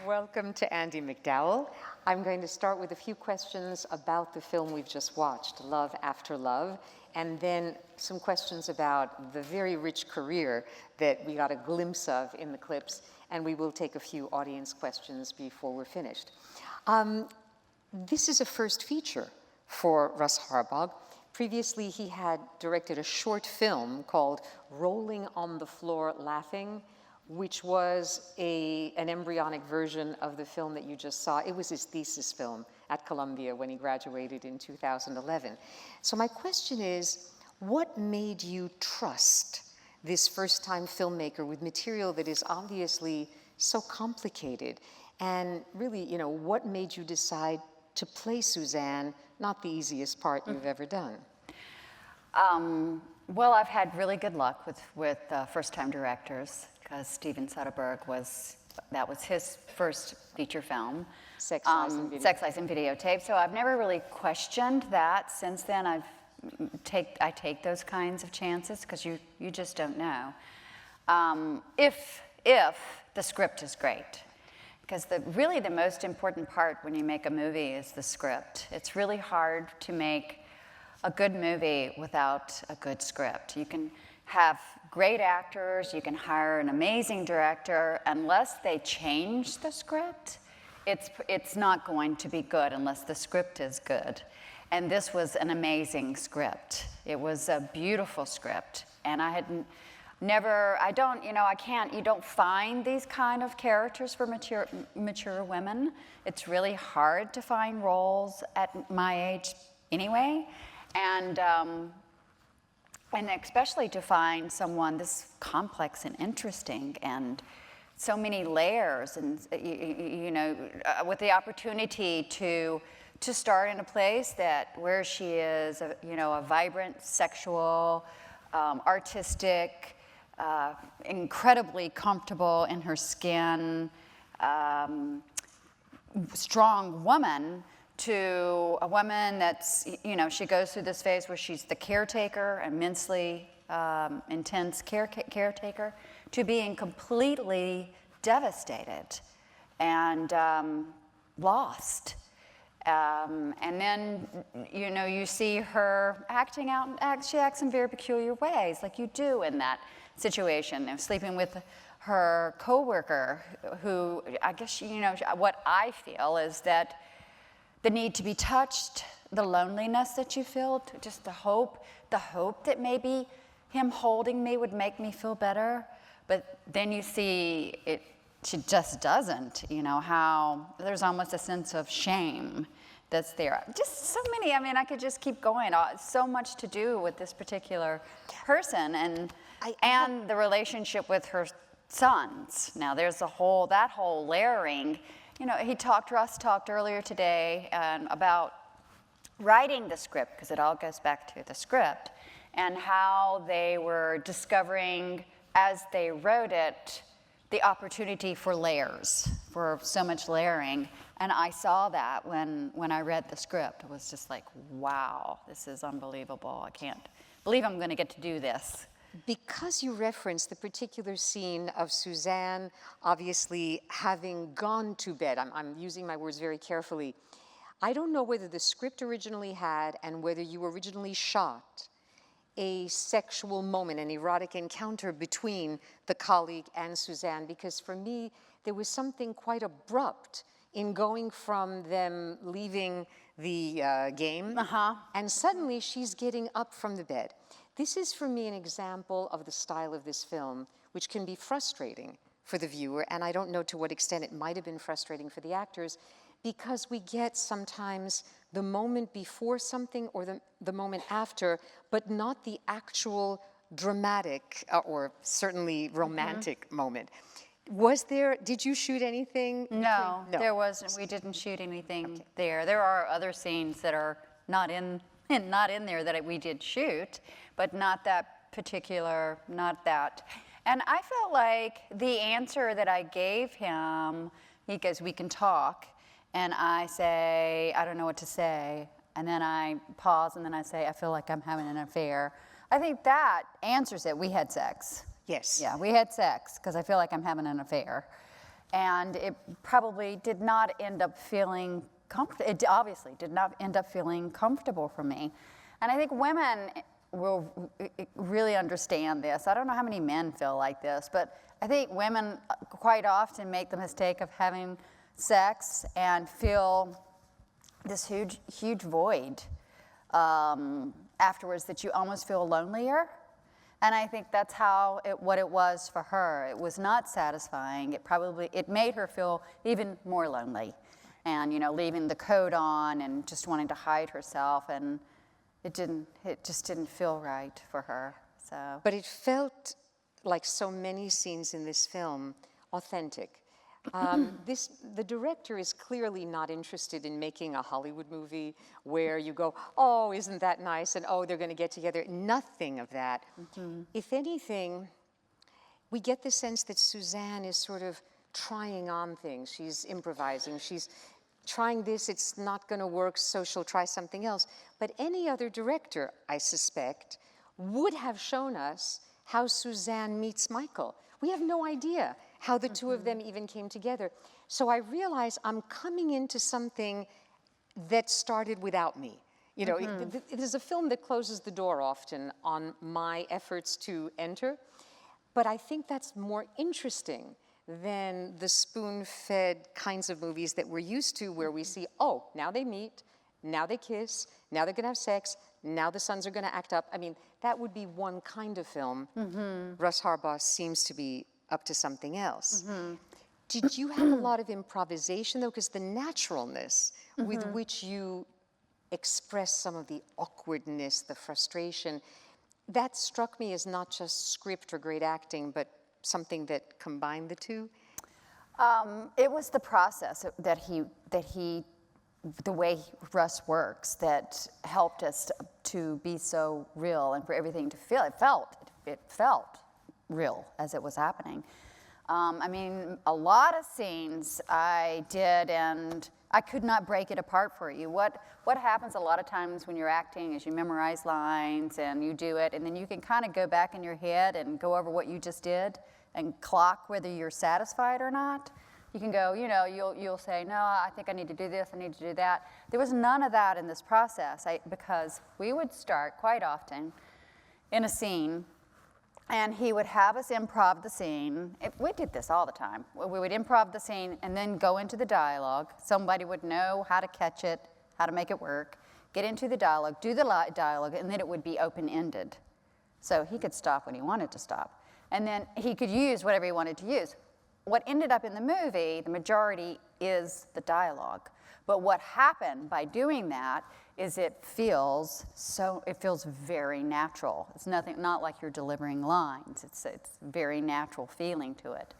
Welcome to Andie MacDowell. I'm going to start with a few questions about the film we've just watched, Love After Love, and then some questions about the very rich career that we got a glimpse of in the clips, and we will take a few audience questions before we're finished. This is a first feature for Russ Harbaugh. Previously, he had directed a short film called Rolling on the Floor Laughing, which was an embryonic version of the film that you just saw. It was his thesis film at Columbia when he graduated in 2011. So my question is, what made you trust this first-time filmmaker with material that is obviously so complicated? And really, you know, what made you decide to play Suzanne, not the easiest part you've ever done? Well, I've had really good luck with first-time directors, because Steven Soderbergh was his first feature film. Sex, Lies, and Videotape. Sex, Lies, and Videotape. So I've never really questioned that. Since then, I take those kinds of chances, because you just don't know. If the script is great. Because really the most important part when you make a movie is the script. It's really hard to make a good movie without a good script. You can have great actors, you can hire an amazing director. Unless they change the script, it's not going to be good unless the script is good. And this was an amazing script. It was a beautiful script. And you don't find these kind of characters for mature women. It's really hard to find roles at my age anyway. And especially to find someone this complex and interesting and so many layers, and with the opportunity to start in a place where she is a vibrant, sexual, artistic, incredibly comfortable in her skin, strong woman, to a woman that's, she goes through this phase where she's the caretaker, immensely intense caretaker, to being completely devastated and lost. And then, you see her acting out, she acts in very peculiar ways, like you do in that situation. Sleeping with her coworker, who, I guess, what I feel is that the need to be touched, the loneliness that you feel, just the hope that maybe him holding me would make me feel better. But then you see she just doesn't, how there's almost a sense of shame that's there. Just so many, I could just keep going. So much to do with this particular person and the relationship with her sons. Now there's that whole layering. Russ talked earlier today about writing the script, because it all goes back to the script, and how they were discovering as they wrote it the opportunity for layers, for so much layering. And I saw that when I read the script. It was just like, wow, this is unbelievable. I can't believe I'm going to get to do this. Because you referenced the particular scene of Suzanne obviously having gone to bed, I'm using my words very carefully, I don't know whether the script originally had and whether you originally shot a sexual moment, an erotic encounter between the colleague and Suzanne, because for me, there was something quite abrupt in going from them leaving the game, and suddenly she's getting up from the bed. This is, for me, an example of the style of this film, which can be frustrating for the viewer, and I don't know to what extent it might have been frustrating for the actors, because we get sometimes the moment before something or the moment after, but not the actual dramatic or certainly romantic moment. Did you shoot anything? No, there wasn't. We didn't shoot anything there. There are other scenes that are not in there that we did shoot, but not that. And I felt like the answer that I gave him, he goes, "We can talk," and I say, "I don't know what to say," and then I pause, and then I say, "I feel like I'm having an affair." I think that answers it. We had sex. Yes. Yeah, we had sex, because I feel like I'm having an affair. and it probably did not end up feeling comfortable. It obviously did not end up feeling comfortable for me. And I think women will really understand this. I don't know how many men feel like this, but I think women quite often make the mistake of having sex and feel this huge void afterwards, that you almost feel lonelier. And I think that's what it was for her. It was not satisfying. It made her feel even more lonely, and leaving the coat on and just wanting to hide herself, and it just didn't feel right for her. So. But it felt like so many scenes in this film, authentic. The director is clearly not interested in making a Hollywood movie where you go, oh, isn't that nice? And oh, they're going to get together. Nothing of that. Mm-hmm. If anything, we get the sense that Suzanne is sort of trying on things. She's improvising. She's trying this. It's not going to work, so she'll try something else. But any other director, I suspect, would have shown us how Suzanne meets Michael. We have no idea how the two of them even came together. So I realize I'm coming into something that started without me. It is a film that closes the door often on my efforts to enter, but I think that's more interesting than the spoon-fed kinds of movies that we're used to, where we see, oh, now they meet, now they kiss, now they're gonna have sex, now the sons are gonna act up. I mean, that would be one kind of film. Mm-hmm. Russ Harbaugh seems to be up to something else. Mm-hmm. Did you have a lot of improvisation, though? Because the naturalness with which you express some of the awkwardness, the frustration, that struck me as not just script or great acting, but something that combined the two. It was the process that he, the way Russ works, that helped us to be so real and for everything to feel. It felt real as it was happening. I mean, a lot of scenes I did, and I could not break it apart for you. What happens a lot of times when you're acting is you memorize lines and you do it, and then you can kind of go back in your head and go over what you just did and clock whether you're satisfied or not. You can go, you'll say, no, I think I need to do this, I need to do that. There was none of that in this process, because we would start quite often in a scene, and he would have us improv the scene. We did this all the time. We would improv the scene and then go into the dialogue. Somebody would know how to catch it, how to make it work, get into the dialogue, do the dialogue, and then it would be open-ended. So he could stop when he wanted to stop. And then he could use whatever he wanted to use. What ended up in the movie, the majority, is the dialogue. But what happened by doing that is it feels very natural. It's not like you're delivering lines. It's very natural feeling to it.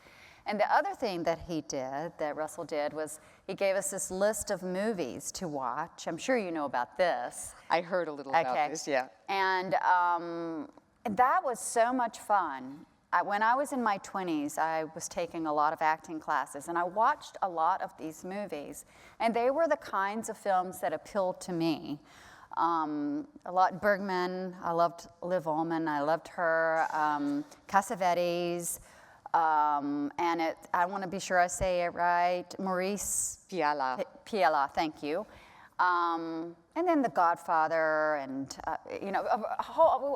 And the other thing that Russell did, was he gave us this list of movies to watch. I'm sure you know about this. I heard a little about this, yeah. And that was so much fun. When I was in my 20s, I was taking a lot of acting classes, and I watched a lot of these movies, and they were the kinds of films that appealed to me. A lot Bergman, I loved Liv Ullmann, I loved her, Cassavetes, and I want to be sure I say it right, Maurice Piala, thank you. And then The Godfather, and a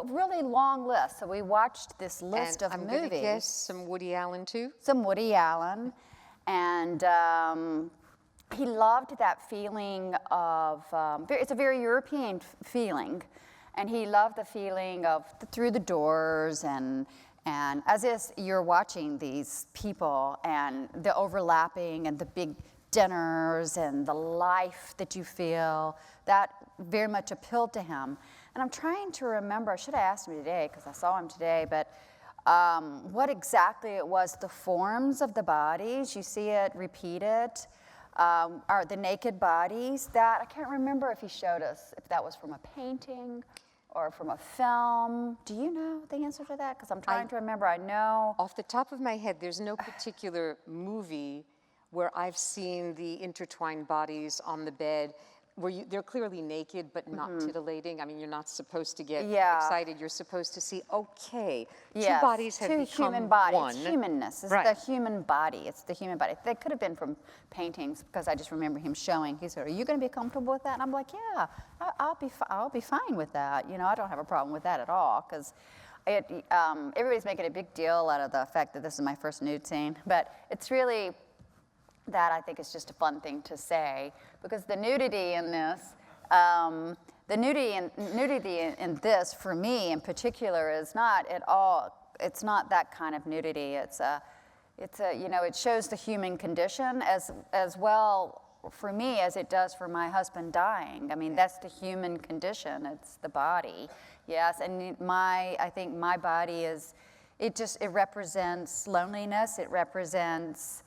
really long list. So we watched this list of movies. I'm going to guess some Woody Allen too. Some Woody Allen, and he loved that feeling of. It's a very European feeling, and he loved the feeling of through the doors and as if you're watching these people and the overlapping and the big dinners and the life that you feel, that very much appealed to him. And I'm trying to remember, I should have asked him today because I saw him today, but what exactly it was, the forms of the bodies, you see it repeated, are the naked bodies, that, I can't remember if he showed us, if that was from a painting or from a film. Do you know the answer to that? Because I'm trying to remember, I know. Off the top of my head, there's no particular movie where I've seen the intertwined bodies on the bed. they're clearly naked, but not titillating. I mean, you're not supposed to get Yeah. excited. You're supposed to see, okay, two Yes, bodies have two become human bodies. one. It's humanness. It's Right. the human body. It's the human body. They could have been from paintings, because I just remember him showing. He said, "Are you going to be comfortable with that?" And I'm like, "Yeah, I'll be fine with that. You know, I don't have a problem with that at all." Because everybody's making a big deal out of the fact that this is my first nude scene, but it's really that I think is just a fun thing to say, because the nudity in this. The nudity in this, for me in particular, is not at all. It's not that kind of nudity. It's a, you know, it shows the human condition as well for me as it does for my husband dying. I mean, that's the human condition. It's the body, yes. And I think my body is, it represents loneliness. It represents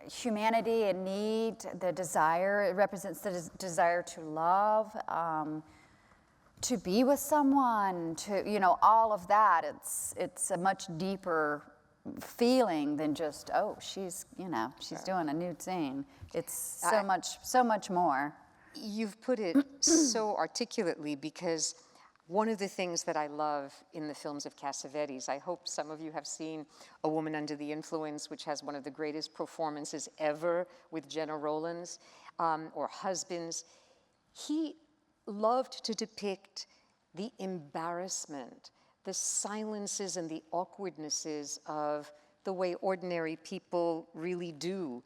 humanity and need, the desire. It represents the desire to love, to be with someone, to, you know, all of that. It's a much deeper feeling than just, oh, she's doing a nude scene. It's so much more. You've put it so articulately, because one of the things that I love in the films of Cassavetes, I hope some of you have seen A Woman Under the Influence, which has one of the greatest performances ever with Gena Rowlands, or Husbands. He loved to depict the embarrassment, the silences and the awkwardnesses of the way ordinary people really do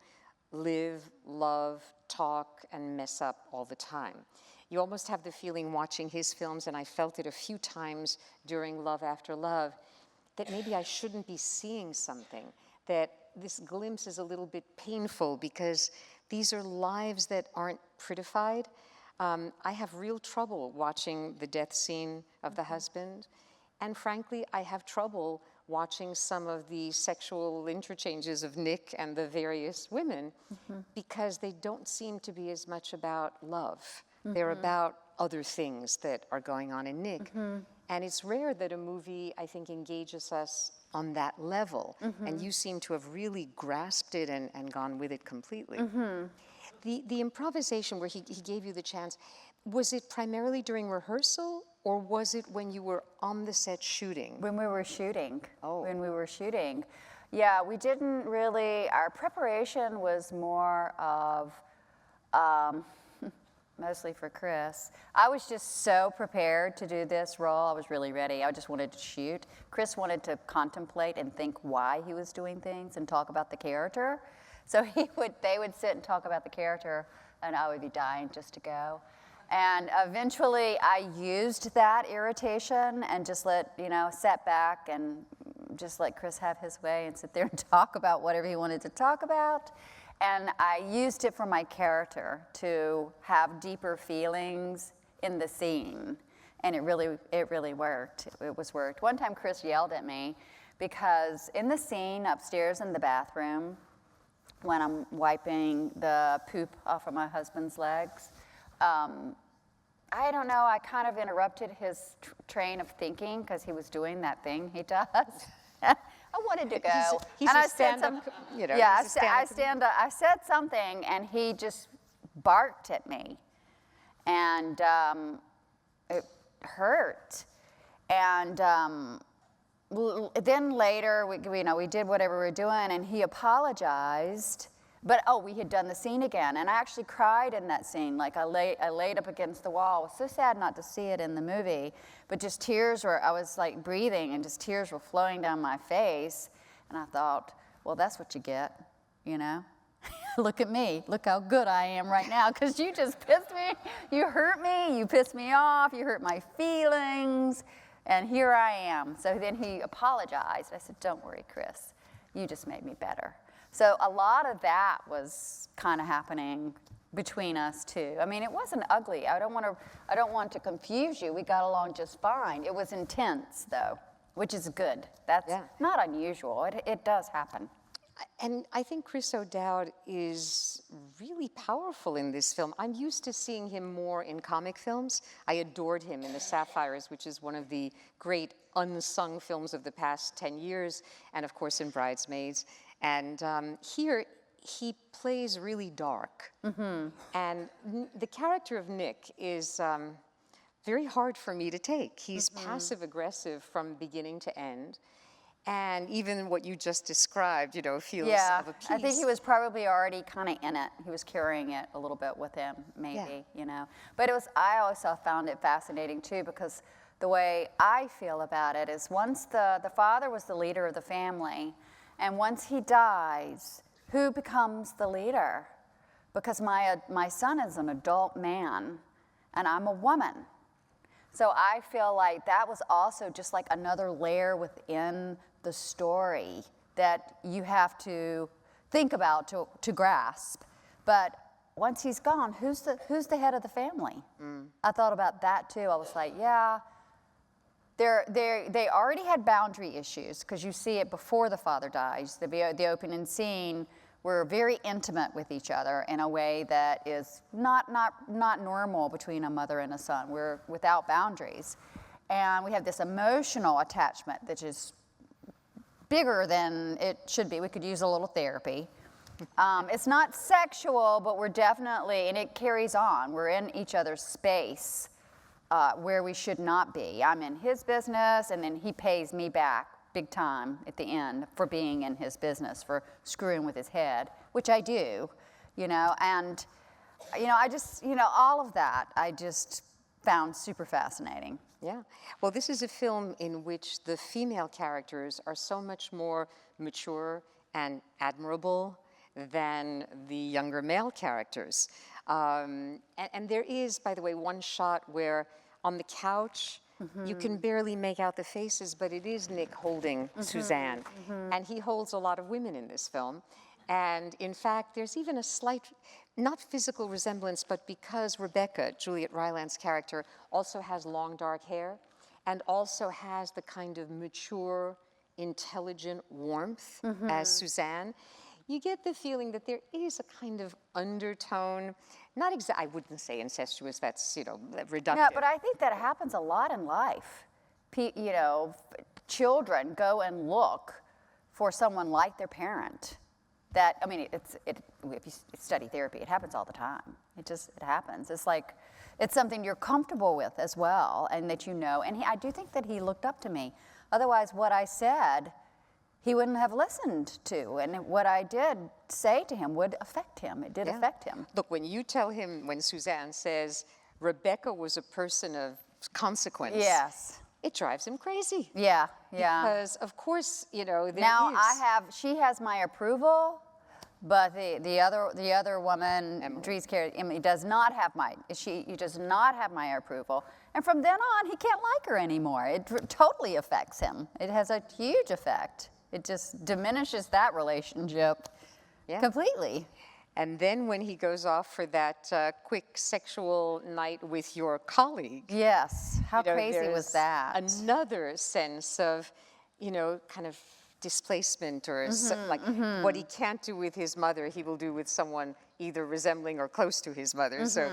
live, love, talk, and mess up all the time. You almost have the feeling watching his films, and I felt it a few times during Love After Love, that maybe I shouldn't be seeing something, that this glimpse is a little bit painful, because these are lives that aren't prettified. I have real trouble watching the death scene of the husband, and frankly, I have trouble watching some of the sexual interchanges of Nick and the various women, because they don't seem to be as much about love. They're about other things that are going on in Nick. And it's rare that a movie, I think, engages us on that level. And you seem to have really grasped it and gone with it completely. The improvisation where he gave you the chance, was it primarily during rehearsal, or was it when you were on the set shooting? When we were shooting. Oh. When we were shooting. Yeah, we didn't really, our preparation was more of, mostly for Chris. I was just so prepared to do this role. I was really ready. I just wanted to shoot. Chris wanted to contemplate and think why he was doing things and talk about the character. So they would sit and talk about the character, and I would be dying just to go. And eventually I used that irritation and just sat back and just let Chris have his way and sit there and talk about whatever he wanted to talk about. And I used it for my character to have deeper feelings in the scene. And it really worked. It was worked. One time Chris yelled at me because in the scene upstairs in the bathroom, when I'm wiping the poop off of my husband's legs, I don't know, I kind of interrupted his train of thinking because he was doing that thing he does. I wanted to go. He's and a I said stand-up, you know. Yeah, he's a stand-up. I said something, and he just barked at me, and it hurt. And then later, we did whatever we were doing, and he apologized. But we had done the scene again, and I actually cried in that scene. Like I laid up against the wall. It was so sad not to see it in the movie, but just I was like breathing, and just tears were flowing down my face. And I thought, well, that's what you get, you know? Look at me. Look how good I am right now, because you just pissed me. You hurt me. You pissed me off. You hurt my feelings. And here I am. So then he apologized. I said, don't worry, Chris. You just made me better. So a lot of that was kind of happening between us too. I mean, it wasn't ugly. I don't want to confuse you. We got along just fine. It was intense though, which is good. That's not unusual. It does happen. And I think Chris O'Dowd is really powerful in this film. I'm used to seeing him more in comic films. I adored him in The Sapphires, which is one of the great unsung films of the past 10 years, and of course in Bridesmaids. And here, he plays really dark. And the character of Nick is very hard for me to take. He's passive-aggressive from beginning to end. And even what you just described, you know, feels of a piece. I think he was probably already kind of in it. He was carrying it a little bit with him, maybe, you know. But I also found it fascinating, too, because the way I feel about it is once the father was the leader of the family, and once he dies, who becomes the leader? Because my son is an adult man, and I'm a woman. So I feel like that was also just like another layer within the story that you have to think about to grasp. But once he's gone, who's the head of the family? I thought about that too. I was like, yeah, they already had boundary issues because you see it before the father dies. The opening scene, we're very intimate with each other in a way that is not normal between a mother and a son. We're without boundaries. And we have this emotional attachment that is bigger than it should be. We could use a little therapy. It's not sexual, but we're definitely, and it carries on. We're in each other's space where we should not be. I'm in his business, and then he pays me back big time at the end for being in his business, for screwing with his head, which I do, you know, and, you know, I just, you know, all of that I just found super fascinating. Yeah. Well, this is a film in which the female characters are so much more mature and admirable than the younger male characters. And there is, by the way, one shot where on the couch, you can barely make out the faces, but it is Nick holding Suzanne. And he holds a lot of women in this film. And in fact, there's even a slight, not physical resemblance, but because Rebecca, Juliet Ryland's character, also has long dark hair and also has the kind of mature, intelligent warmth as Suzanne, you get the feeling that there is a kind of undertone, not I wouldn't say incestuous, that's, you know, reductive. No, but I think that happens a lot in life. You know, children go and look for someone like their parent. That, I mean, if you study therapy, it happens all the time. It happens. It's like, it's something you're comfortable with as well, and that you know. And I do think that he looked up to me. Otherwise, what I said, he wouldn't have listened to. And what I did say to him would affect him. It did affect him. Look, when you tell him, when Suzanne says, Rebecca was a person of consequence. Yes. It drives him crazy. Yeah. Because, of course, you know, she has my approval, but the other woman, Dree's character, Emily, does not have my approval. And from then on, he can't like her anymore. It totally affects him. It has a huge effect. It just diminishes that relationship completely. And then when he goes off for that quick sexual night with your colleague. Yes, how crazy was that? Another sense of, you know, kind of displacement or what he can't do with his mother, he will do with someone either resembling or close to his mother. So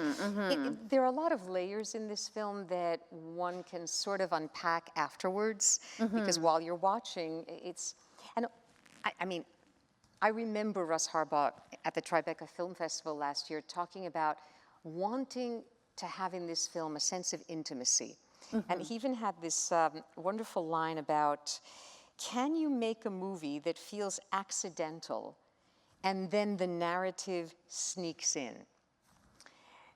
there are a lot of layers in this film that one can sort of unpack afterwards, because while you're watching, I remember Russ Harbaugh at the Tribeca Film Festival last year talking about wanting to have in this film a sense of intimacy. And he even had this wonderful line about, can you make a movie that feels accidental and then the narrative sneaks in?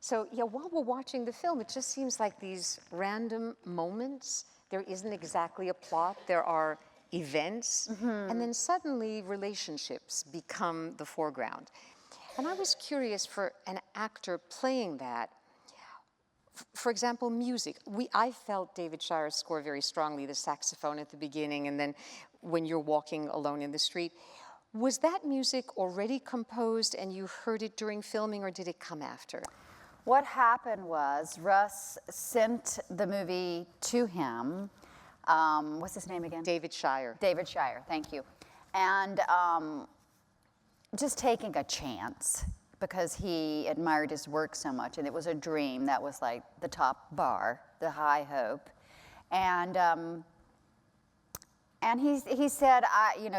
So yeah, while we're watching the film, it just seems like these random moments. There isn't exactly a plot. There are events, and then suddenly relationships become the foreground. And I was curious, for an actor playing that, for example, music. I felt David Shire's score very strongly, the saxophone at the beginning, and then when you're walking alone in the street. Was that music already composed and you heard it during filming, or did it come after? What happened was Russ sent the movie to him. What's his name again? David Shire. David Shire, thank you. And just taking a chance, because he admired his work so much, and it was a dream. That was like the top bar, the high hope. And And he said,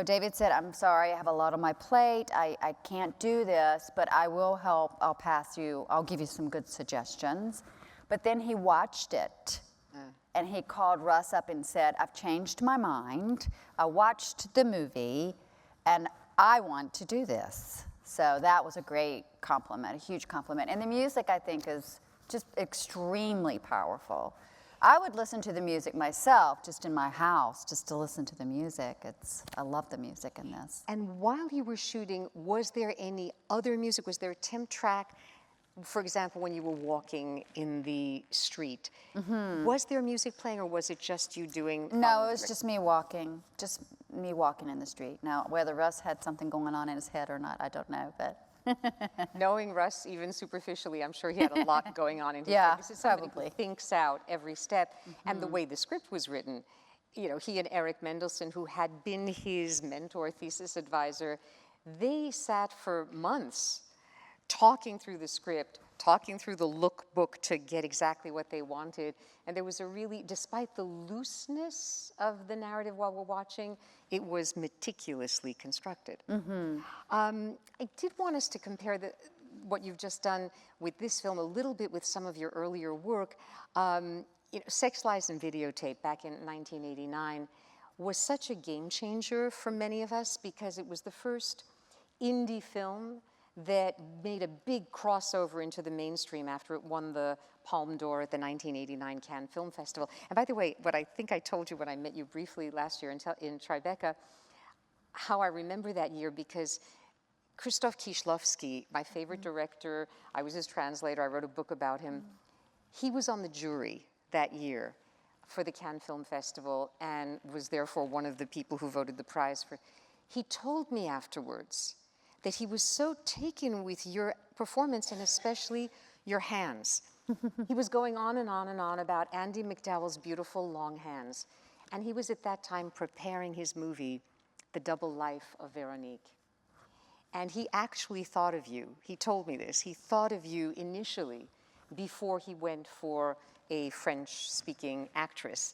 David said, I'm sorry, I have a lot on my plate. I can't do this, but I will help. I'll give you some good suggestions. But then he watched it. And he called Russ up and said, I've changed my mind. I watched the movie, and I want to do this. So that was a great compliment, a huge compliment. And the music, I think, is just extremely powerful. I would listen to the music myself, just in my house, just to listen to the music. I love the music in this. And while you were shooting, was there any other music? Was there a temp track? For example, when you were walking in the street, was there music playing, or was it just you doing? No, it was just me walking in the street. Now, whether Russ had something going on in his head or not, I don't know, but. Knowing Russ, even superficially, I'm sure he had a lot going on in his Yeah, head. This is somebody probably. who thinks out every step. And the way the script was written, he and Eric Mendelsohn, who had been his mentor, thesis advisor, they sat for months talking through the script, talking through the lookbook to get exactly what they wanted. And there was despite the looseness of the narrative while we're watching, it was meticulously constructed. I did want us to compare what you've just done with this film a little bit with some of your earlier work. Sex, Lies, and Videotape back in 1989 was such a game changer for many of us because it was the first indie film that made a big crossover into the mainstream after it won the Palme d'Or at the 1989 Cannes Film Festival. And by the way, what I think I told you when I met you briefly last year in Tribeca, how I remember that year, because Krzysztof Kieślowski, my favorite director, I was his translator, I wrote a book about him. He was on the jury that year for the Cannes Film Festival and was therefore one of the people who voted the prize for. He told me afterwards that he was so taken with your performance and especially your hands. He was going on and on and on about Andie MacDowell's beautiful long hands. And he was at that time preparing his movie, The Double Life of Veronique. And he actually thought of you. He told me this. He thought of you initially before he went for a French-speaking actress.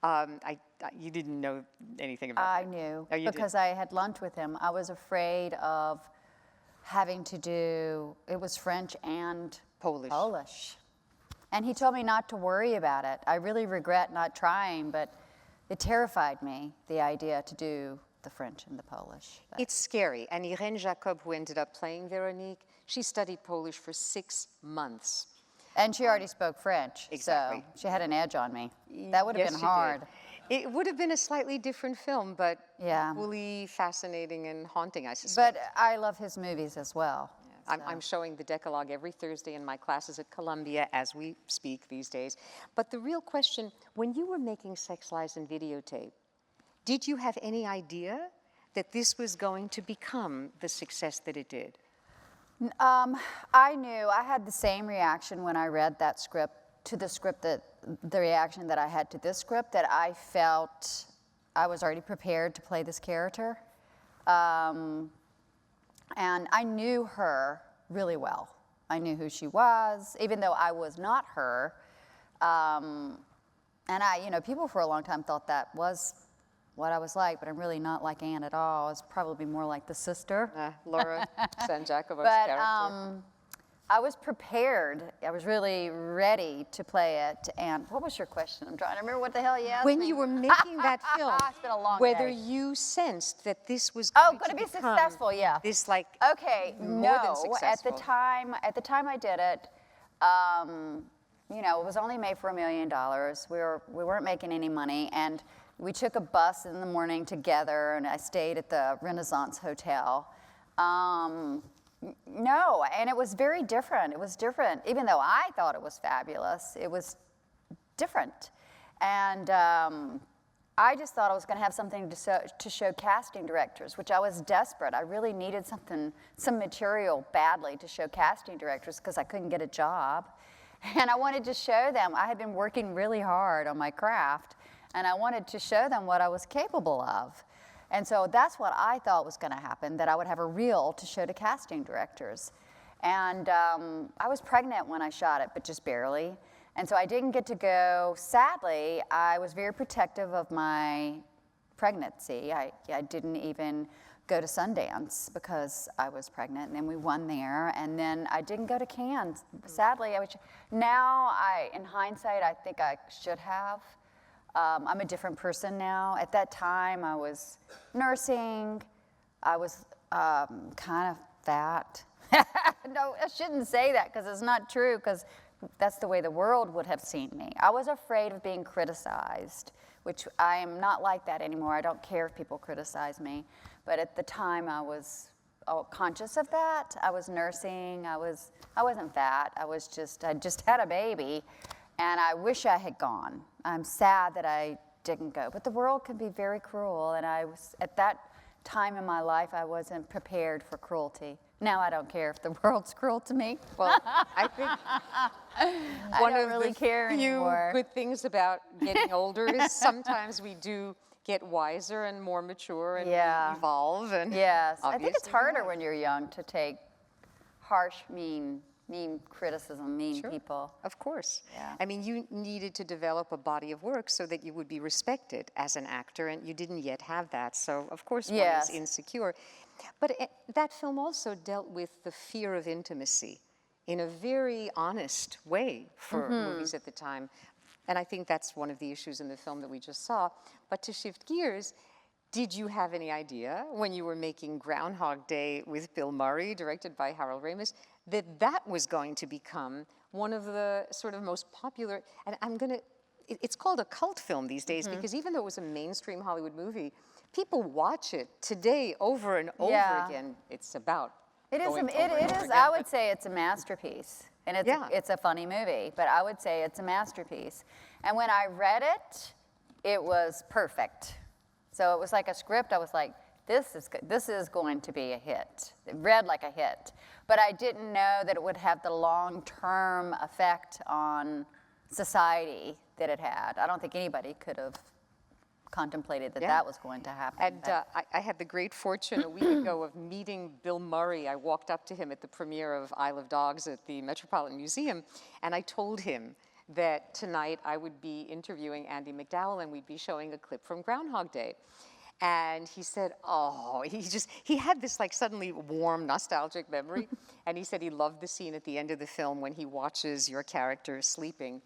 You didn't know anything about that? I knew, Oh, you because did? I had lunch with him. I was afraid of having to do, it was French and Polish. And he told me not to worry about it. I really regret not trying, but it terrified me, the idea to do the French and the Polish. But It's scary. And Irene Jacob, who ended up playing Veronique, she studied Polish for 6 months. And she already spoke French, Exactly. so she had an edge on me. That would have Yes, been she hard. did. It would have been a slightly different film, but Yeah. equally fascinating and haunting, I suspect. But I love his movies as well. I'm showing the Decalogue every Thursday in my classes at Columbia as we speak these days. But the real question, when you were making Sex, Lies, and Videotape, did you have any idea that this was going to become the success that it did? I knew, I had the same reaction when I read that script to the script, the reaction that I had to this script, that I felt I was already prepared to play this character. And I knew her really well. I knew who she was, even though I was not her. And people for a long time thought that was what I was like, but I'm really not like Anne at all. I was probably more like the sister. Laura San Giacomo's But character. I was prepared. I was really ready to play it. And what was your question? I'm trying to remember what the hell you asked When me. you were making that film, It's been a long whether day. you sensed that this was Oh, going gonna to be become successful, yeah. this like Okay, more than no. successful. At the time I did it, it was only made for $1 million. We weren't making any money, and we took a bus in the morning together, and I stayed at the Renaissance Hotel. No, and it was very different. It was different. Even though I thought it was fabulous, it was different. And I just thought I was going to have something to show casting directors, which I was desperate. I really needed some material badly to show casting directors because I couldn't get a job. And I wanted to show them. I had been working really hard on my craft, and I wanted to show them what I was capable of. And so that's what I thought was going to happen, that I would have a reel to show to casting directors. And I was pregnant when I shot it, but just barely. And so I didn't get to go. Sadly, I was very protective of my pregnancy. I didn't even go to Sundance because I was pregnant, and then we won there, and then I didn't go to Cannes. Sadly, in hindsight, I think I should have. I'm a different person now. At that time, I was nursing. I was kind of fat. No, I shouldn't say that because it's not true, because that's the way the world would have seen me. I was afraid of being criticized, which I am not like that anymore. I don't care if people criticize me. But at the time, I was conscious of that. I was nursing. I wasn't fat. I just had a baby, and I wish I had gone. I'm sad that I didn't go. But the world can be very cruel, and at that time in my life, I wasn't prepared for cruelty. Now I don't care if the world's cruel to me. Well, I think one I don't of really the care few anymore. good things about getting older is sometimes we do get wiser and more mature and we evolve. And yes, I think it's obviously harder we when you're young to take harsh, mean criticism, mean Sure. people. Of course. Yeah. I mean, you needed to develop a body of work so that you would be respected as an actor, and you didn't yet have that. So, of course, one Yes. is insecure. But that film also dealt with the fear of intimacy in a very honest way for movies at the time. And I think that's one of the issues in the film that we just saw. But to shift gears, did you have any idea when you were making Groundhog Day with Bill Murray, directed by Harold Ramis, that was going to become one of the sort of most popular, and it's called a cult film these days because even though it was a mainstream Hollywood movie, people watch it today over and over again. It's about It is. going It over and over is. again. I would say it's a masterpiece, and it's a funny movie. But I would say it's a masterpiece. And when I read it, it was perfect. So it was like a script. I was like, this is going to be a hit. It read like a hit. But I didn't know that it would have the long-term effect on society that it had. I don't think anybody could have contemplated that was going to happen. And I had the great fortune a week ago of meeting Bill Murray. I walked up to him at the premiere of Isle of Dogs at the Metropolitan Museum, and I told him that tonight I would be interviewing Andie MacDowell and we'd be showing a clip from Groundhog Day. And he said, he had this like suddenly warm, nostalgic memory. And he said he loved the scene at the end of the film when he watches your character sleeping.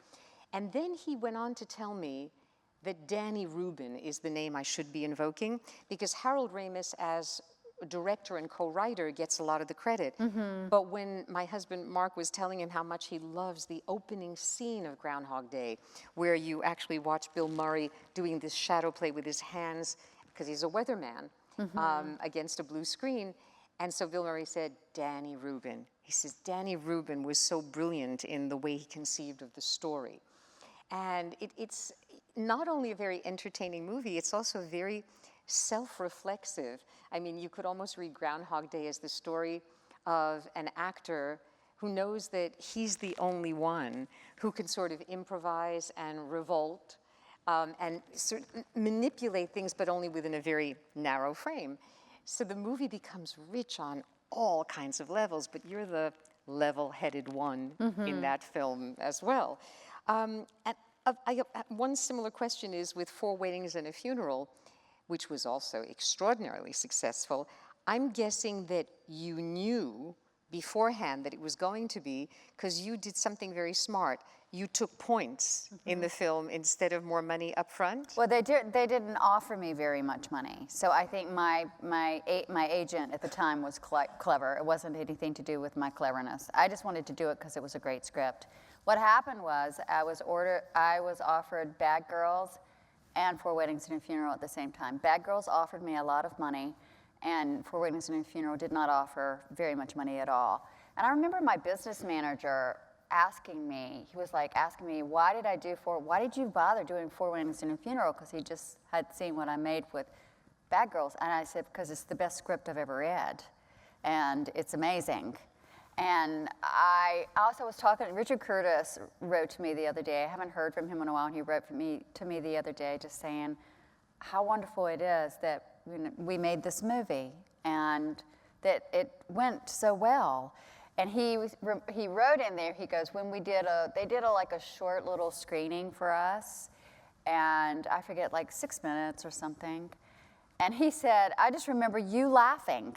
And then he went on to tell me that Danny Rubin is the name I should be invoking because Harold Ramis, as director and co-writer, gets a lot of the credit. But when my husband Mark was telling him how much he loves the opening scene of Groundhog Day, where you actually watch Bill Murray doing this shadow play with his hands, because he's a weatherman, against a blue screen. And so Bill Murray said, Danny Rubin. He says, Danny Rubin was so brilliant in the way he conceived of the story. And it's not only a very entertaining movie, it's also very self-reflexive. I mean, you could almost read Groundhog Day as the story of an actor who knows that he's the only one who can sort of improvise and revolt and sort of manipulate things, but only within a very narrow frame. So the movie becomes rich on all kinds of levels, but you're the level-headed one in that film as well. One similar question is with Four Weddings and a Funeral, which was also extraordinarily successful. I'm guessing that you knew beforehand that it was going to be, because you did something very smart. You took points in the film instead of more money up front. Well, they didn't offer me very much money. So I think my agent at the time was clever. It wasn't anything to do with my cleverness. I just wanted to do it because it was a great script. What happened was I was offered Bad Girls and Four Weddings and a Funeral at the same time. Bad Girls offered me a lot of money, and Four Weddings and a Funeral did not offer very much money at all. And I remember my business manager asking me, why did you bother doing Four Weddings and a Funeral? Because he just had seen what I made with Bad Girls. And I said, because it's the best script I've ever read, and it's amazing. And I also was talking, Richard Curtis wrote to me the other day. I haven't heard from him in a while, and he wrote to me the other day just saying how wonderful it is that we made this movie and that it went so well. And he wrote in there, he goes, when they did like a short little screening for us, and I forget, like 6 minutes or something. And he said, I just remember you laughing,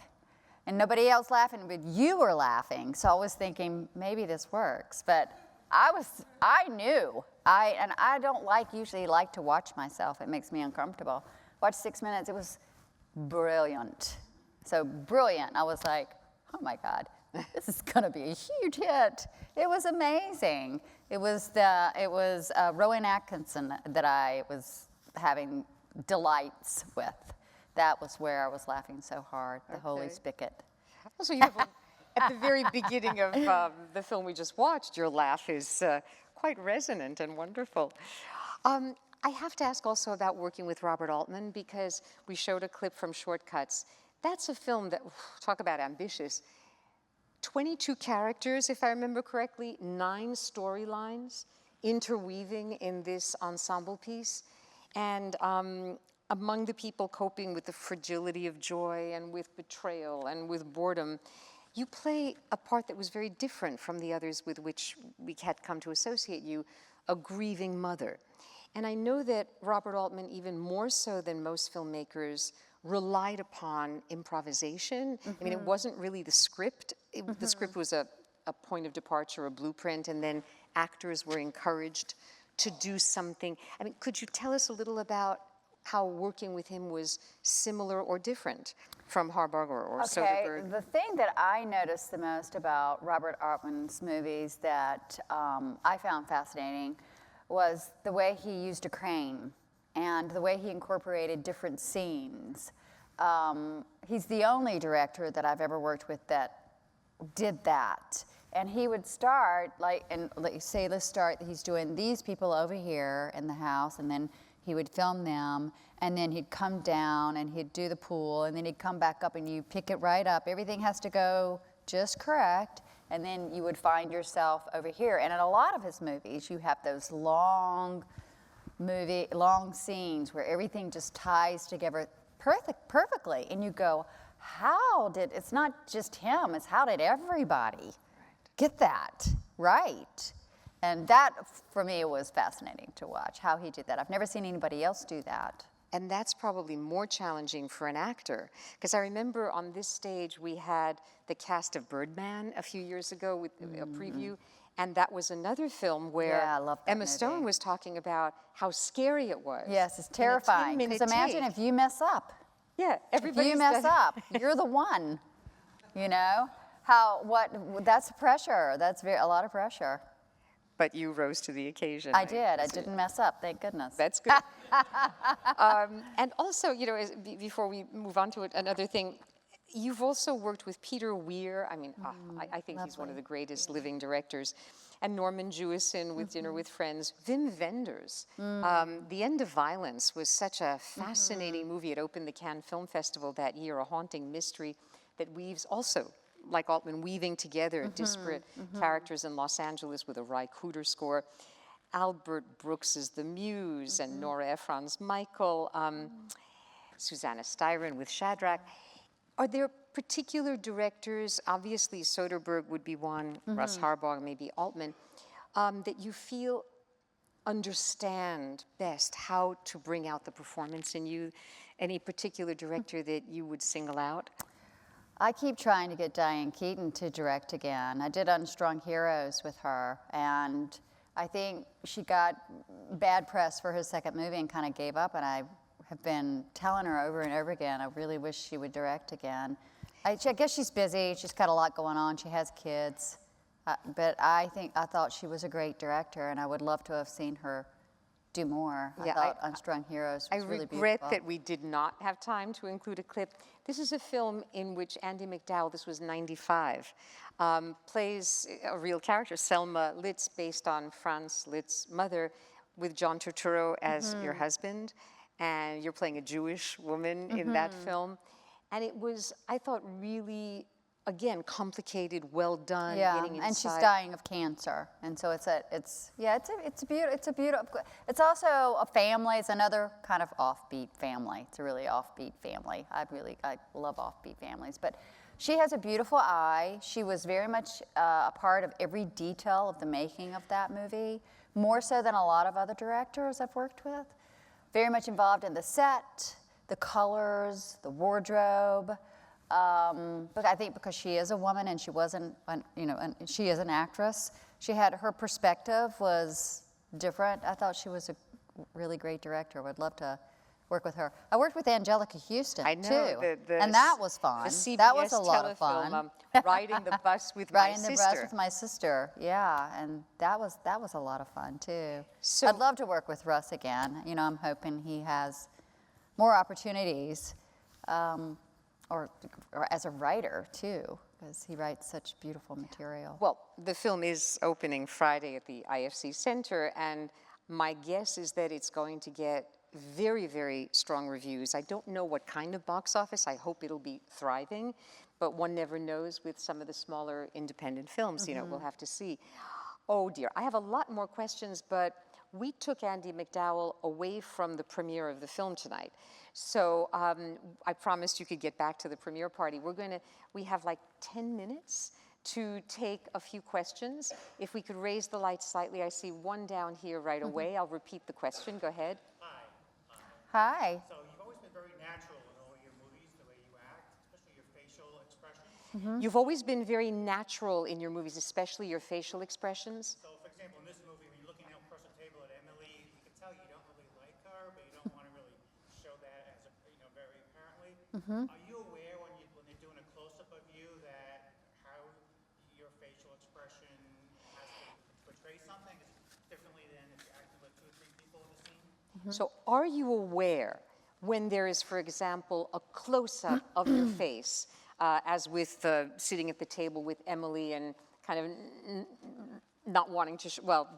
and nobody else laughing, but you were laughing. So I was thinking, maybe this works. But I knew. And I don't usually like to watch myself. It makes me uncomfortable. Watch 6 minutes, it was brilliant. So brilliant. I was like, oh my God, this is gonna be a huge hit. It was amazing. It was Rowan Atkinson that I was having delights with. That was where I was laughing so hard, the Holy Spigot. Also, you have at the very beginning of the film we just watched, your laugh is quite resonant and wonderful. I have to ask also about working with Robert Altman, because we showed a clip from Shortcuts. That's a film that, talk about ambitious, 22 characters, if I remember correctly, 9 storylines interweaving in this ensemble piece. And among the people coping with the fragility of joy and with betrayal and with boredom, you play a part that was very different from the others with which we had come to associate you, a grieving mother. And I know that Robert Altman, even more so than most filmmakers, relied upon improvisation. I mean, it wasn't really the script. The script was a point of departure, a blueprint, and then actors were encouraged to do something. I mean, could you tell us a little about how working with him was similar or different from Harbaugh or Soderbergh? The thing that I noticed the most about Robert Altman's movies that I found fascinating was the way he used a crane and the way he incorporated different scenes. He's the only director that I've ever worked with that did that. And he would start, he's doing these people over here in the house, and then he would film them, and then he'd come down and he'd do the pool, and then he'd come back up and you pick it right up. Everything has to go just correct, and then you would find yourself over here. And in a lot of his movies, you have those long scenes where everything just ties together perfectly, and you go, it's not just him, it's how did everybody get that right? And that, for me, was fascinating to watch, how he did that. I've never seen anybody else do that. And that's probably more challenging for an actor. Because I remember on this stage, we had the cast of Birdman a few years ago with a preview. And that was another film where Emma Stone was talking about how scary it was. Yes, it's terrifying. Because imagine if you mess up. Yeah, everybody. If you mess up, you're the one. You know? That's pressure. That's a lot of pressure. But you rose to the occasion. I did. I didn't mess up, thank goodness. That's good. And also, before we move on to another thing, you've also worked with Peter Weir. I mean, I think he's one of the greatest living directors. And Norman Jewison with Dinner with Friends. Wim Wenders. The End of Violence was such a fascinating movie. It opened the Cannes Film Festival that year, a haunting mystery that weaves also, like Altman, weaving together disparate characters in Los Angeles with a Ry Cooder score. Albert Brooks's The Muse and Nora Ephron's Michael. Susanna Styron with Shadrach. Are there particular directors, obviously Soderbergh would be one, Russ Harbaugh, maybe Altman, that you feel understand best how to bring out the performance in you? Any particular director that you would single out? I keep trying to get Diane Keaton to direct again. I did Unstrung Heroes with her, and I think she got bad press for her second movie and kind of gave up, and I have been telling her over and over again, I really wish she would direct again. I guess she's busy, she's got a lot going on, she has kids, but I thought she was a great director, and I would love to have seen her do more. I thought Unstrung Heroes was really beautiful. I regret that we did not have time to include a clip. This is a film in which Andie MacDowell, this was 95, plays a real character, Selma Litz, based on Franz Liszt's mother, with John Turturro as your husband, and you're playing a Jewish woman in that film. And it was, I thought, really, again, complicated, well done, getting inside. And she's dying of cancer, and so it's beautiful. It's also a family. It's another kind of offbeat family. It's a really offbeat family. I love offbeat families. But she has a beautiful eye. She was very much a part of every detail of the making of that movie, more so than a lot of other directors I've worked with. very much involved in the set, the colors, the wardrobe. But I think because she is a woman and she wasn't, and she is an actress, her perspective was different. I thought she was a really great director. Would love to work with her. I worked with Angelica Houston too, and that was fun. That was a lot of fun. Riding the bus with my Riding sister. the bus with my sister, yeah, and that was a lot of fun too. So, I'd love to work with Russ again. I'm hoping he has more opportunities, or as a writer too, because he writes such beautiful material. Well, the film is opening Friday at the IFC Center, and my guess is that it's going to get very, very strong reviews. I don't know what kind of box office. I hope it'll be thriving, but one never knows with some of the smaller independent films. We'll have to see. Oh dear, I have a lot more questions, but we took Andie MacDowell away from the premiere of the film tonight. So I promised you could get back to the premiere party. We have like 10 minutes to take a few questions. If we could raise the lights slightly. I see one down here right away. I'll repeat the question. Go ahead. Hi. So you've always been very natural in all your movies, the way you act, especially your facial expressions. You've always been very natural in your movies, especially your facial expressions. So, for example, in this movie, when you're looking out across the table at Emily, you can tell you don't really like her, but you don't want to really show that as very apparently. Are you aware when they're doing a close-up of you that how your facial expression has to portray something differently than if you're acting with 2 or 3 people in the scene? So are you aware when there is, for example, a close-up of your face, as with sitting at the table with Emily and kind of not wanting to,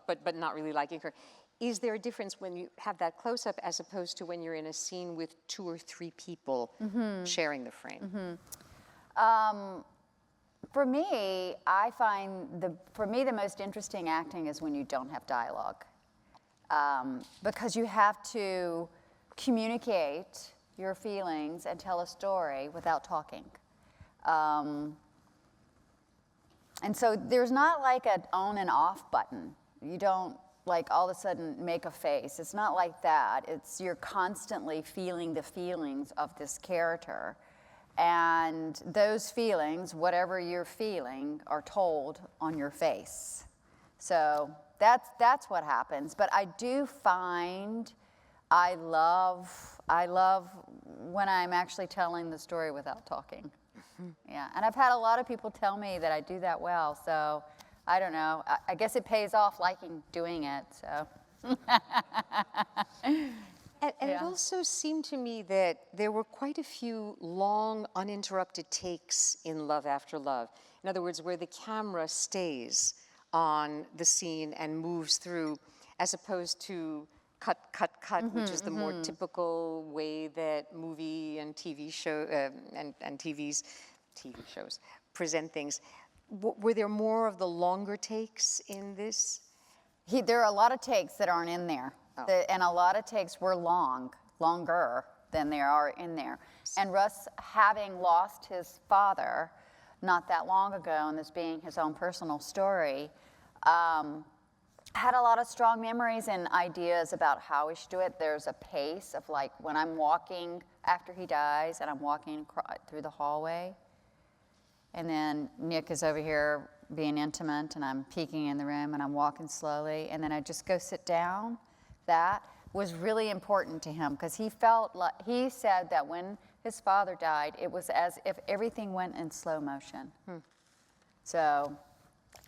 but not really liking her. Is there a difference when you have that close-up as opposed to when you're in a scene with 2 or 3 people sharing the frame? For me, I find the most interesting acting is when you don't have dialogue. Because you have to communicate your feelings and tell a story without talking. And so there's not like an on and off button. You don't like all of a sudden make a face. It's not like that. You're constantly feeling the feelings of this character. And those feelings, whatever you're feeling, are told on your face. So that's what happens. But I do find I love when I'm actually telling the story without talking. Yeah, and I've had a lot of people tell me that I do that well. So I don't know. I guess it pays off liking doing it. So. And it also seemed to me that there were quite a few long, uninterrupted takes in Love After Love. In other words, where the camera stays on the scene and moves through, as opposed to cut, cut, cut, which is the more typical way that movie and TV show and TV shows present things. Were there more of the longer takes in this? There are a lot of takes that aren't in there, and a lot of takes were longer than there are in there. And Russ, having lost his father not that long ago, and this being his own personal story, had a lot of strong memories and ideas about how we should do it. There's a pace of like when I'm walking after he dies and I'm walking through the hallway, and then Nick is over here being intimate and I'm peeking in the room and I'm walking slowly and then I just go sit down. That was really important to him because he said that when his father died, it was as if everything went in slow motion. So,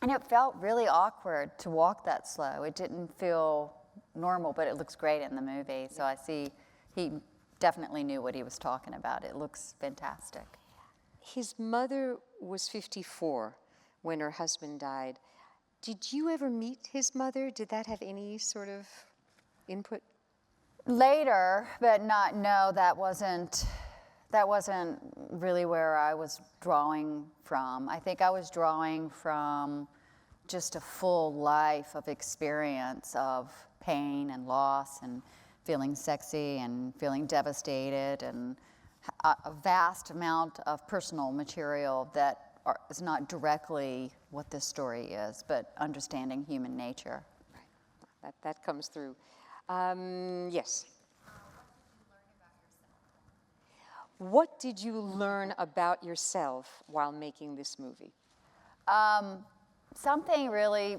and it felt really awkward to walk that slow. It didn't feel normal, but it looks great in the movie. So I see he definitely knew what he was talking about. It looks fantastic. His mother was 54 when her husband died. Did you ever meet his mother? Did that have any sort of input? Later, but that wasn't really where I was drawing from. I think I was drawing from just a full life of experience of pain and loss and feeling sexy and feeling devastated and a vast amount of personal material that is not directly what this story is, but understanding human nature. Right. That comes through. Yes. What did you learn about yourself while making this movie? Something really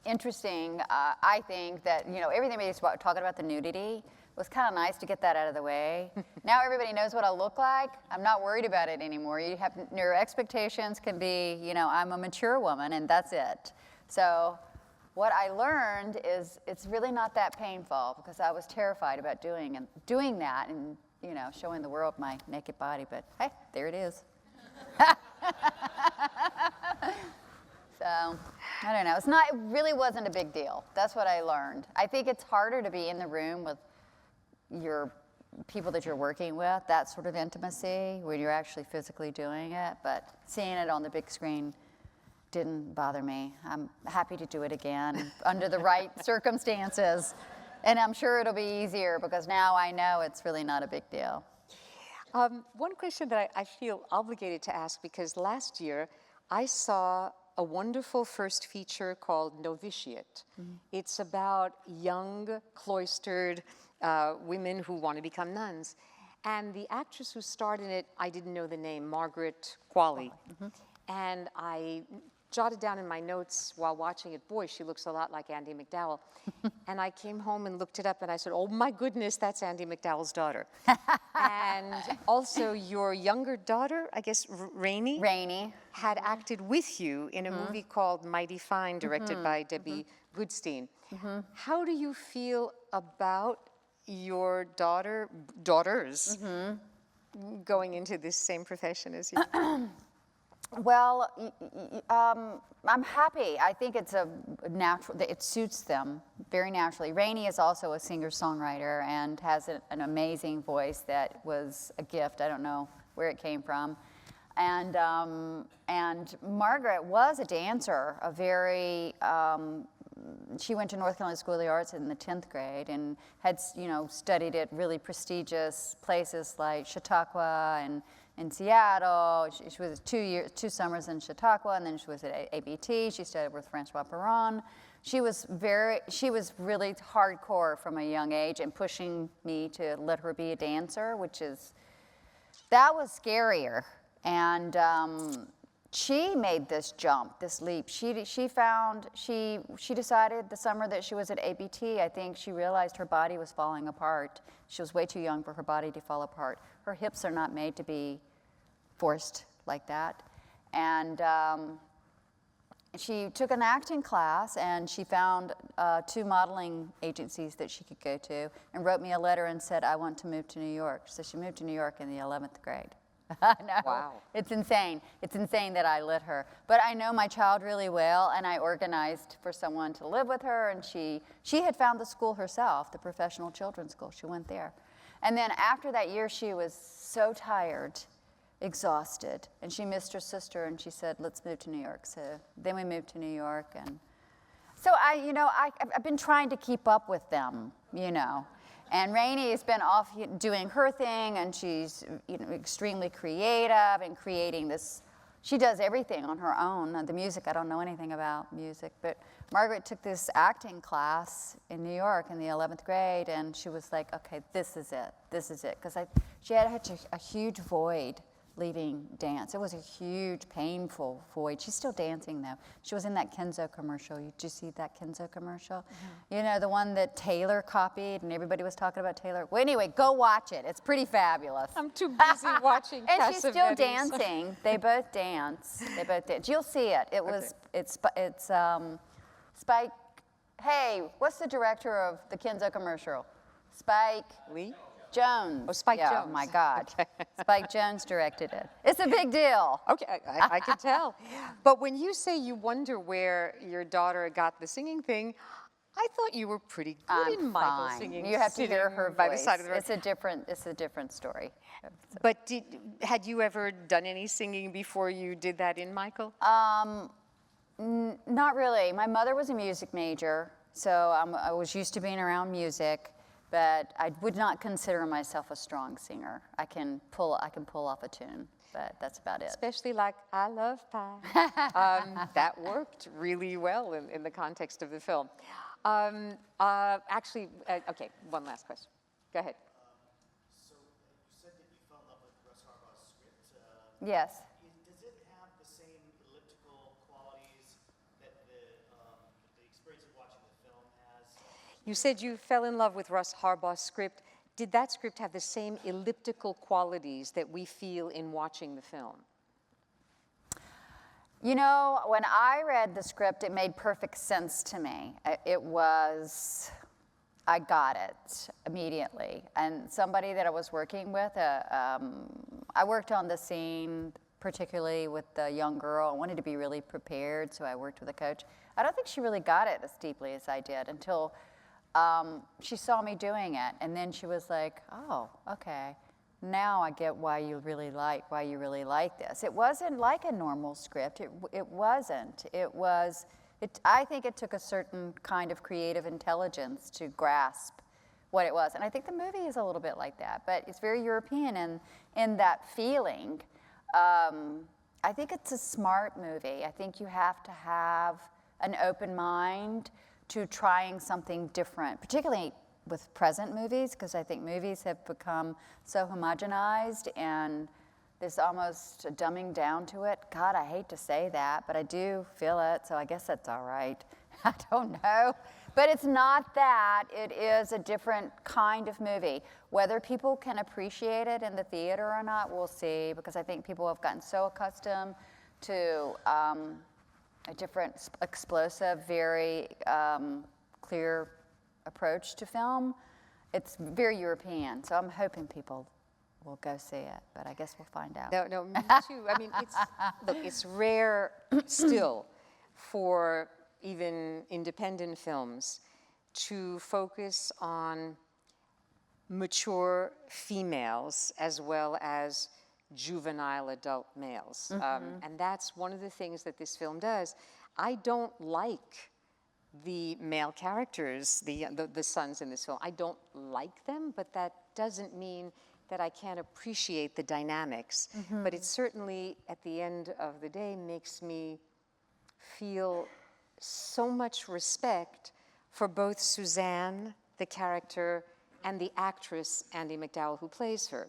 interesting, I think, that, you know, everything we was talking about the nudity was kind of nice to get that out of the way. Now everybody knows what I look like. I'm not worried about it anymore. Your expectations can be, you know, I'm a mature woman and that's it. So what I learned is it's really not that painful, because I was terrified about doing that and, you know, showing the world my naked body, but hey, there it is. So, I don't know. It really wasn't a big deal. That's what I learned. I think it's harder to be in the room with your people that you're working with, that sort of intimacy, when you're actually physically doing it. But seeing it on the big screen didn't bother me. I'm happy to do it again under the right circumstances. And I'm sure it'll be easier, because now I know it's really not a big deal. One question that I feel obligated to ask, because last year I saw a wonderful first feature called Novitiate. Mm-hmm. It's about young, cloistered women who want to become nuns. And the actress who starred in it, I didn't know the name, Margaret Qualley. Mm-hmm. And I jotted down in my notes while watching it, boy, she looks a lot like Andie MacDowell. And I came home and looked it up and I said, oh my goodness, that's Andie MacDowell's daughter. And also your younger daughter, I guess, Rainey, had acted with you in a movie called Mighty Fine, directed by Debbie Goodstein. How do you feel about your daughters going into this same profession as you? Well, I'm happy. I think it's a natural, it suits them very naturally. Rainey is also a singer-songwriter and has an amazing voice that was a gift. I don't know where it came from. And Margaret was a dancer, she went to North Carolina School of the Arts in the 10th grade and had, you know, studied at really prestigious places like Chautauqua and in Seattle. She was 2 summers in Chautauqua, and then she was at ABT. She studied with Francois Perron. She was really hardcore from a young age and pushing me to let her be a dancer, that was scarier. And she made this jump, this leap. She decided the summer that she was at ABT, I think she realized her body was falling apart. She was way too young for her body to fall apart. Her hips are not made to be forced like that. And she took an acting class, and she found 2 modeling agencies that she could go to, and wrote me a letter and said, I want to move to New York. So she moved to New York in the 11th grade. No, wow. It's insane. It's insane that I let her. But I know my child really well, and I organized for someone to live with her, and she had found the school herself, the professional children's school. She went there. And then after that year, she was so tired, exhausted, and she missed her sister, and she said, let's move to New York. So then we moved to New York, and so I've been trying to keep up with them, you know. And Rainey has been off doing her thing, and she's extremely creative and creating this. She does everything on her own. The music, I don't know anything about music, but Margaret took this acting class in New York in the 11th grade, and she was like, okay, this is it, because she had such a huge void leaving dance. It was a huge, painful void. She's still dancing, though. She was in that Kenzo commercial. Did you see that Kenzo commercial? Mm-hmm. You know, the one that Taylor copied, and everybody was talking about Taylor? Well, anyway, go watch it. It's pretty fabulous. I'm too busy watching And she's still dancing. They both dance. You'll see it. It's Spike. Hey, what's the director of the Kenzo commercial? Spike Lee? Jones. Oh, Spike Jones. Oh, my God. Okay. Spike Jones directed it. It's a big deal. Okay, I can tell. But when you say you wonder where your daughter got the singing thing, I thought you were pretty good in Michael singing. You have to hear her voice. By the side of the road. It's a different story. But had you ever done any singing before you did that in Michael? Not really. My mother was a music major, so I was used to being around music. But I would not consider myself a strong singer. I can pull off a tune, but that's about it. Especially like I Love Pie. That worked really well in the context of the film. Okay, one last question. Go ahead. So you said that you fell in love with Yes. Does it have the same elliptical qualities that the experience of watching the film has? You said you fell in love with Russ Harbaugh's script. Did that script have the same elliptical qualities that we feel in watching the film? You know, when I read the script, it made perfect sense to me. I got it immediately. And somebody that I was working with, I worked on the scene, particularly with the young girl. I wanted to be really prepared, so I worked with a coach. I don't think she really got it as deeply as I did until she saw me doing it. And then she was like, oh, okay. Now I get why you really like this. It wasn't like a normal script. It wasn't. I think it took a certain kind of creative intelligence to grasp what it was. And I think the movie is a little bit like that, but it's very European in that feeling. I think it's a smart movie. I think you have to have an open mind to trying something different, particularly with present movies, because I think movies have become so homogenized and there's almost a dumbing down to it. God, I hate to say that, but I do feel it, so I guess that's all right. I don't know. But it's not that. It is a different kind of movie. Whether people can appreciate it in the theater or not, we'll see, because I think people have gotten so accustomed to a different, explosive, very clear approach to film. It's very European, so I'm hoping people will go see it, but I guess we'll find out. No, me too. I mean, it's rare still for even independent films to focus on mature females as well as juvenile adult males. And that's one of the things that this film does. I don't like the male characters, the sons in this film. I don't like them, but that doesn't mean that I can't appreciate the dynamics. But it certainly, at the end of the day, makes me feel so much respect for both Suzanne, the character, and the actress, Andie MacDowell, who plays her.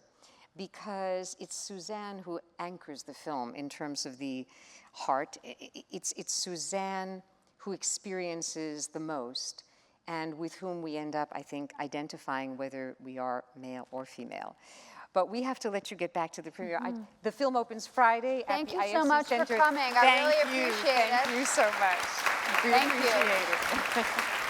Because it's Suzanne who anchors the film in terms of the heart. It's Suzanne who experiences the most, and with whom we end up, I think, identifying whether we are male or female. But we have to let you get back to the premiere. The film opens Friday Thank at the you IFC so much Center. for coming. I really appreciate it. Thank you so much. We Thank you. appreciate it.